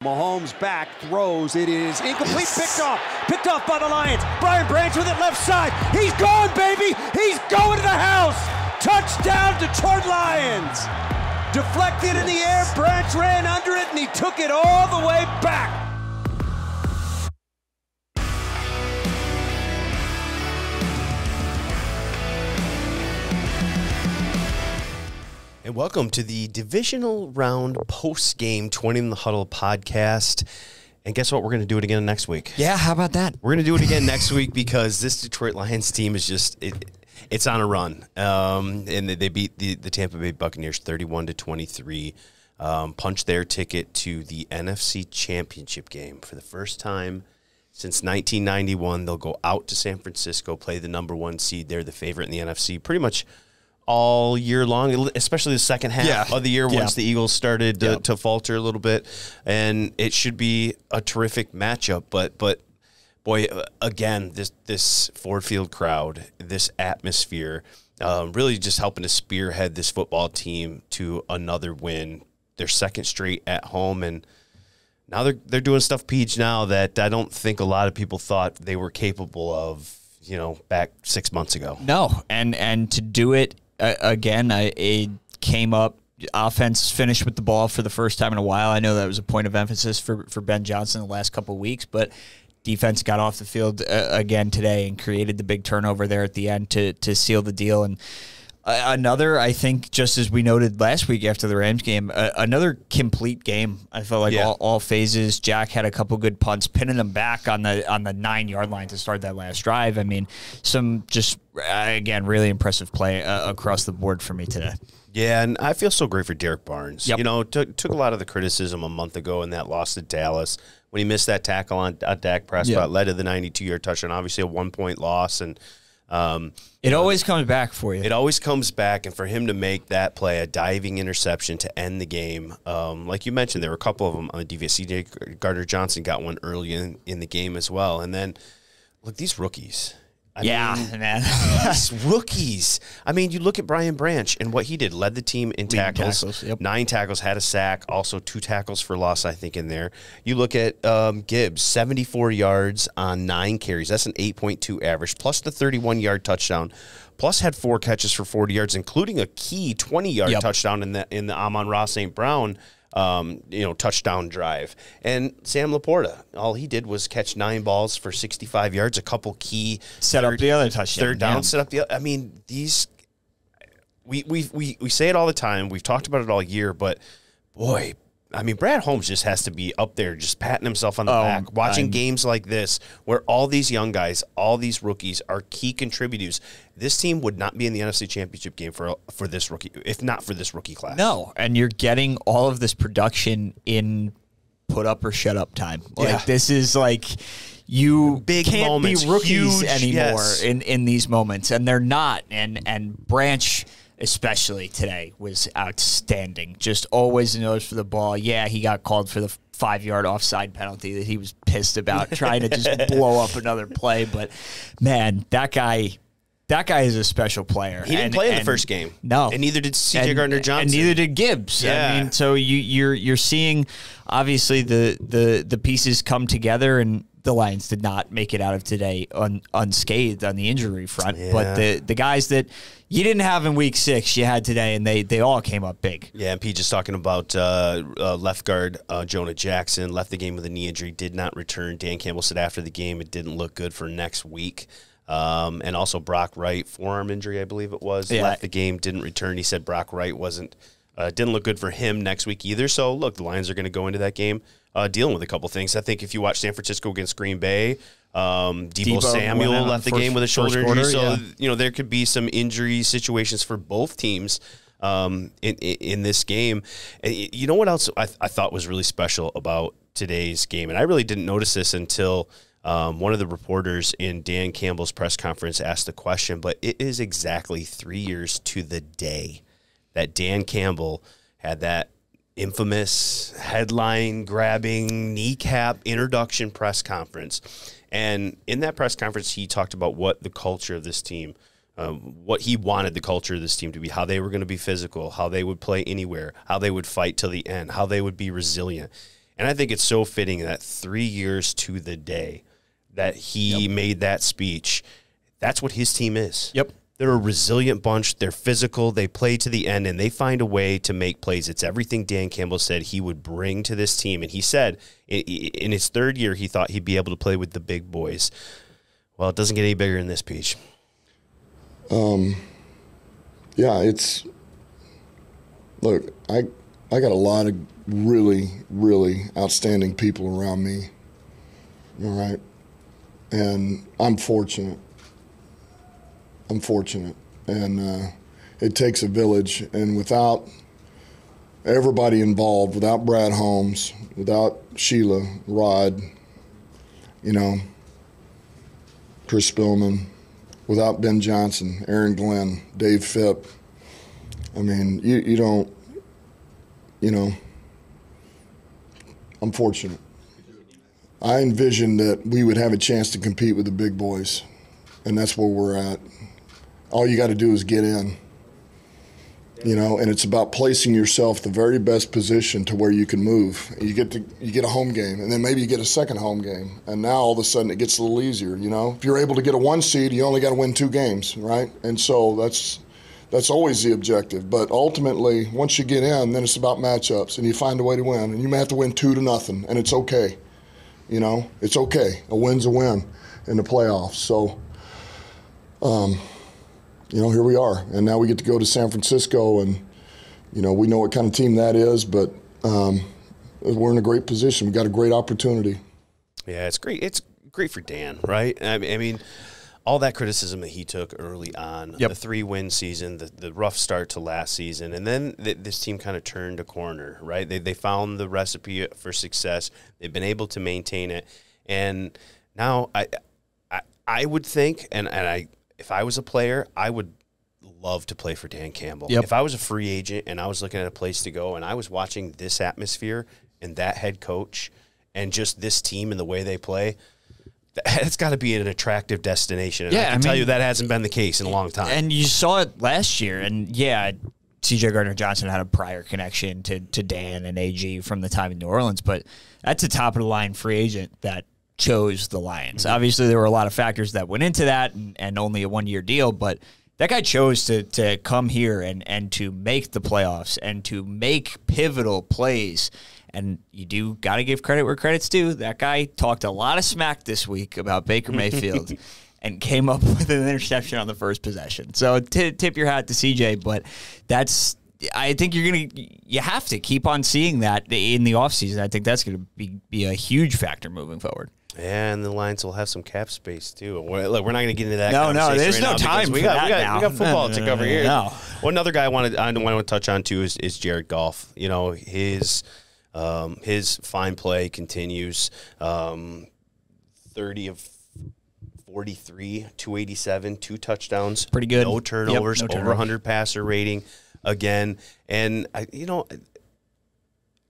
Mahomes back, throws, it is incomplete, picked off by the Lions. Brian Branch with it left side. He's gone, baby! He's going to the house! Touchdown, Detroit Lions! Deflected in the air, Branch ran under it, and he took it all the way back. And welcome to the Divisional Round post-game Twentyman and the Huddle podcast. And guess what? We're going to do it again next week. Yeah, how about that? We're going to do it again next week because this Detroit Lions team is just it's on a run. And they beat the Tampa Bay Buccaneers 31-23. Punched their ticket to the NFC Championship game for the first time since 1991. They'll go out to San Francisco, play the number one seed. They're the favorite in the NFC pretty much all year long, especially the second half of the year once the Eagles started to falter a little bit. And it should be a terrific matchup. But boy, again, this Ford Field crowd, this atmosphere, really just helping to spearhead this football team to another win. Their second straight at home, and now they're doing stuff, Peach, now that I don't think a lot of people thought they were capable of, back 6 months ago. No, and to do it again, it came up. Offense finished with the ball for the first time in a while. I know that was a point of emphasis for Ben Johnson the last couple of weeks, but defense got off the field again today and created the big turnover there at the end to seal the deal. And another, I think, just as we noted last week after the Rams game, another complete game. I felt like all phases. Jack had a couple good punts, pinning them back on the 9-yard line to start that last drive. I mean, some just, again, really impressive play across the board for me today. Yeah, and I feel so great for Derrick Barnes. Yep. Took a lot of the criticism a month ago in that loss to Dallas when he missed that tackle on Dak Prescott, led to the 92-yard touchdown, obviously a 1-point loss. And it always comes back for you. It always comes back, and for him to make that play, a diving interception to end the game, like you mentioned, there were a couple of them on the DVS. CJ Gardner-Johnson got one early in the game as well. And then, look, these rookies. I mean, man. These rookies. I mean, you look at Brian Branch and what he did. Led the team in tackles. 9 tackles, had a sack, also 2 tackles for loss, I think, in there. You look at Gibbs, 74 yards on 9 carries. That's an 8.2 average, plus the 31-yard touchdown, plus had 4 catches for 40 yards, including a key 20-yard touchdown in the Amon-Ra St. Brown touchdown drive. And Sam LaPorta, all he did was catch 9 balls for 65 yards, a couple key set up the other touchdown. Third down, set up the other. I mean, these we say it all the time. We've talked about it all year, but boy, I mean, Brad Holmes just has to be up there just patting himself on the back, watching games like this where all these young guys, all these rookies are key contributors. This team would not be in the NFC Championship game for this rookie, if not for this rookie class. No, and you're getting all of this production in put up or shut up time. This is like you big can't moments, be rookies huge, anymore in these moments, and they're not. And Branch, especially today, was outstanding. Just always a nose for the ball. Yeah, he got called for the 5-yard offside penalty that he was pissed about, trying to just blow up another play. But, man, that guy is a special player. He didn't play in the first game. No. And neither did CJ Gardner-Johnson. And neither did Gibbs. Yeah. I mean, so you're seeing, obviously, the pieces come together, and the Lions did not make it out of today unscathed on the injury front. Yeah. But the guys that you didn't have in week 6, you had today, and they all came up big. Yeah, and Pete just talking about left guard Jonah Jackson, left the game with a knee injury, did not return. Dan Campbell said after the game it didn't look good for next week. And also Brock Wright, forearm injury, I believe it was, left the game, didn't return. He said Brock Wright didn't look good for him next week either. So, look, the Lions are going to go into that game dealing with a couple things. I think if you watch San Francisco against Green Bay, Deebo Samuel left the game with a shoulder injury. So, there could be some injury situations for both teams in this game. And you know what else I thought was really special about today's game? And I really didn't notice this until one of the reporters in Dan Campbell's press conference asked the question, but it is exactly 3 years to the day that Dan Campbell had that infamous headline-grabbing kneecap introduction press conference. And in that press conference, he talked about what the culture of this team, what he wanted the culture of this team to be, how they were going to be physical, how they would play anywhere, how they would fight till the end, how they would be resilient. And I think it's so fitting that 3 years to the day that he made that speech. That's what his team is. Yep. They're a resilient bunch. They're physical. They play to the end, and they find a way to make plays. It's everything Dan Campbell said he would bring to this team. And he said in his 3rd year, he thought he'd be able to play with the big boys. Well, it doesn't get any bigger than this, Peach. Yeah, it's – look, I got a lot of really, really outstanding people around me, all right? And I'm fortunate. And it takes a village. And without everybody involved, without Brad Holmes, without Sheila, Rod, Chris Spillman, without Ben Johnson, Aaron Glenn, Dave Phipp, I mean, you don't, I'm fortunate. I envisioned that we would have a chance to compete with the big boys, and that's where we're at. All you got to do is get in, and it's about placing yourself the very best position to where you can move. You get a home game, and then maybe you get a second home game, and now all of a sudden it gets a little easier. If you're able to get a 1 seed, you only got to win 2 games, right? And so that's always the objective. But ultimately, once you get in, then it's about matchups, and you find a way to win, and you may have to win 2-0, and it's okay. It's okay. A win's a win in the playoffs. So, here we are. And now we get to go to San Francisco, and, we know what kind of team that is, but we're in a great position. We've got a great opportunity. Yeah, it's great. It's great for Dan, right? I mean, all that criticism that he took early on, the 3-win season, the rough start to last season, and then this team kind of turned a corner, right? They found the recipe for success. They've been able to maintain it. And now I would think, and if I was a player, I would love to play for Dan Campbell. If I was a free agent and I was looking at a place to go and I was watching this atmosphere and that head coach and just this team and the way they play, it's got to be an attractive destination. And I can tell you that hasn't been the case in a long time. And you saw it last year. And, C.J. Gardner-Johnson had a prior connection to Dan and AG from the time in New Orleans. But that's a top-of-the-line free agent that chose the Lions. Obviously, there were a lot of factors that went into that and only a 1-year deal. But that guy chose to come here and to make the playoffs and to make pivotal plays. And you do got to give credit where credit's due. That guy talked a lot of smack this week about Baker Mayfield and came up with an interception on the first possession. So tip your hat to CJ, but I think you have to keep on seeing that in the offseason. I think that's going to be a huge factor moving forward. And the Lions will have some cap space too. Look, we're not going to get into that. No, there's no time. We got football to cover here. No. Well, another guy I want to touch on too is Jared Goff. His fine play continues. 30 of 43, 287, 2 touchdowns. Pretty good. No turnovers, no over 100 passer rating again. And,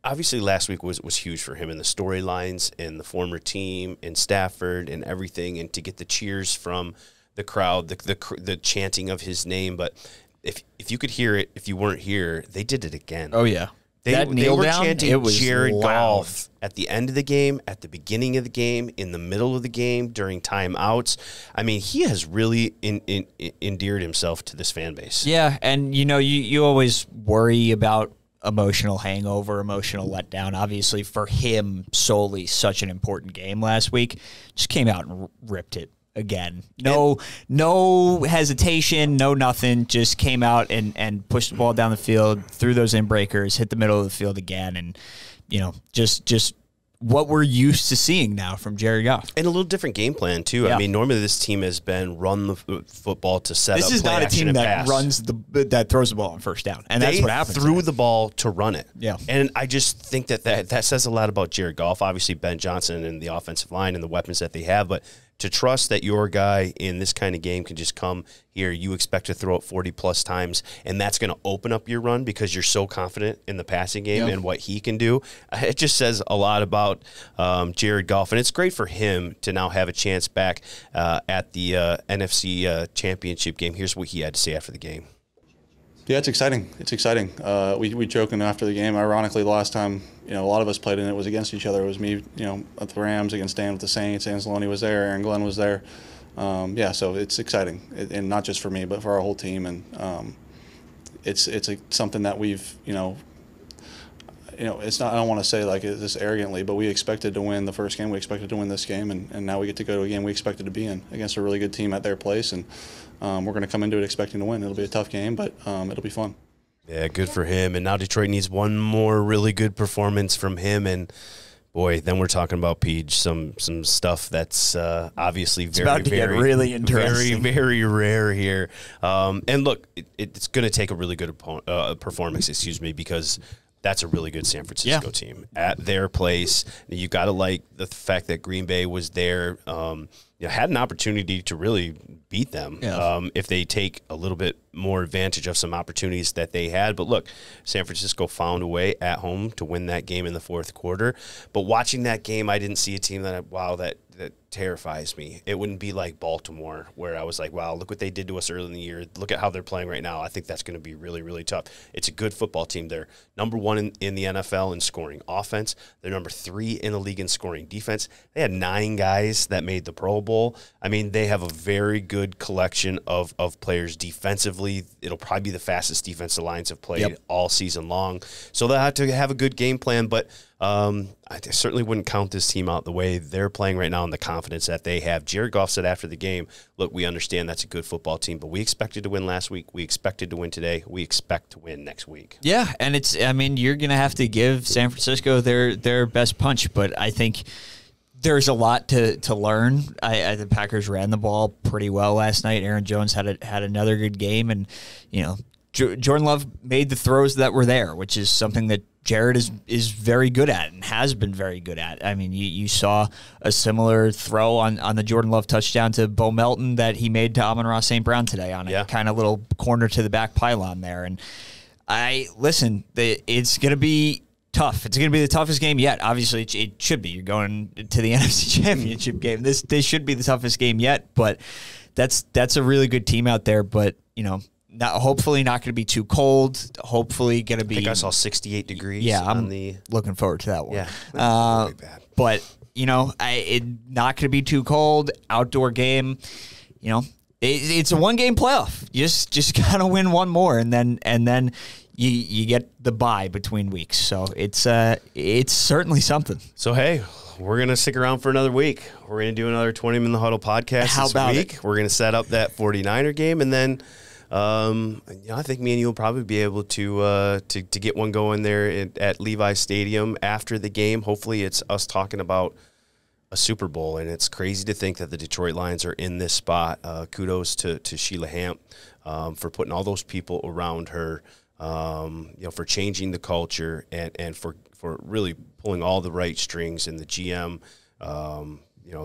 obviously last week was huge for him in the storylines and the former team and Stafford and everything, and to get the cheers from the crowd, the chanting of his name. But if you could hear it, if you weren't here, they did it again. Oh, yeah. They were chanting Jared Goff at the end of the game, at the beginning of the game, in the middle of the game, during timeouts. I mean, he has really endeared himself to this fan base. Yeah, and you always worry about emotional hangover, emotional letdown. Obviously, for him solely, such an important game last week. Just came out and ripped it again. No hesitation, no nothing. Just came out and pushed the ball down the field, threw those in breakers, hit the middle of the field again, and just what we're used to seeing now from Jared Goff. And a little different game plan too. Yeah. I mean, normally this team has been run the football to set this up. This is play not a team that pass. that throws the ball on first down, and that's what happens. They threw the ball to run it. Yeah, and I just think that says a lot about Jared Goff. Obviously, Ben Johnson and the offensive line and the weapons that they have, but to trust that your guy in this kind of game can just come here, you expect to throw it 40-plus times, and that's going to open up your run because you're so confident in the passing game and what he can do. It just says a lot about Jared Goff, and it's great for him to now have a chance back at the NFC Championship game. Here's what he had to say after the game. Yeah, it's exciting. It's exciting. We joking after the game. Ironically, the last time a lot of us played in it was against each other. It was me, at the Rams against Dan with the Saints. Anzalone was there. Aaron Glenn was there. So it's exciting, and not just for me, but for our whole team. And it's something that we've it's not. I don't want to say like this arrogantly, but we expected to win the first game. We expected to win this game, and now we get to go to a game we expected to be in against a really good team at their place. And we're going to come into it expecting to win. It'll be a tough game, but it'll be fun. Yeah, good for him. And now Detroit needs one more really good performance from him. And boy, then we're talking about Peach, some stuff that's obviously very really interesting, very rare here. And look, it's going to take a really good performance, because that's a really good San Francisco team at their place. You got to like the fact that Green Bay was there, had an opportunity to really beat them if they take a little bit more advantage of some opportunities that they had. But look, San Francisco found a way at home to win that game in the fourth quarter. But watching that game, I didn't see a team that terrifies me. It wouldn't be like Baltimore, where I was like, wow, look what they did to us early in the year. Look at how they're playing right now. I think that's going to be really, really tough. It's a good football team. They're number one in the NFL in scoring offense. They're number 3 in the league in scoring defense. They had 9 guys that made the Pro Bowl. I mean, they have a very good collection of players defensively. It'll probably be the fastest defense the Lions have played all season long. So they'll have to have a good game plan, but I certainly wouldn't count this team out the way they're playing right now and the confidence that they have. Jared Goff said after the game, look, we understand that's a good football team, but we expected to win last week. We expected to win today. We expect to win next week. Yeah, and you're going to have to give San Francisco their best punch, but I think there's a lot to learn. The Packers ran the ball pretty well last night. Aaron Jones had another good game, and Jordan Love made the throws that were there, which is something that Jared is very good at and has been very good at. I mean, you saw a similar throw on the Jordan Love touchdown to Bo Melton that he made to Amon-Ra St. Brown today on a kind of little corner to the back pylon there. And it's going to be tough. It's going to be the toughest game yet. Obviously, it should be. You're going to the NFC Championship game. This should be the toughest game yet, but that's a really good team out there. But, hopefully not going to be too cold. Hopefully going to be. I think I saw 68 degrees. Yeah, I'm looking forward to that one. Yeah, really bad. But not going to be too cold. Outdoor game. It's a 1-game playoff. You just gotta win one more, and then you get the bye between weeks. So it's certainly something. So hey, we're gonna stick around for another week. We're gonna do another 20 in the Huddle podcast this week. We're gonna set up that 49er game, and then. I think me and you will probably be able to get one going there at Levi's Stadium after the game. Hopefully it's us talking about a Super Bowl, and it's crazy to think that the Detroit Lions are in this spot. Kudos to Sheila Hamp for putting all those people around her, for changing the culture and for really pulling all the right strings, and the GM,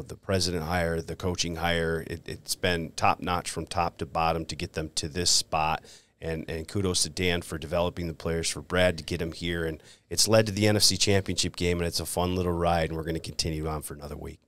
the president hire, the coaching hire. It's been top-notch from top to bottom to get them to this spot. And kudos to Dan for developing the players, for Brad to get them here. And it's led to the NFC Championship game, and it's a fun little ride, and we're going to continue on for another week.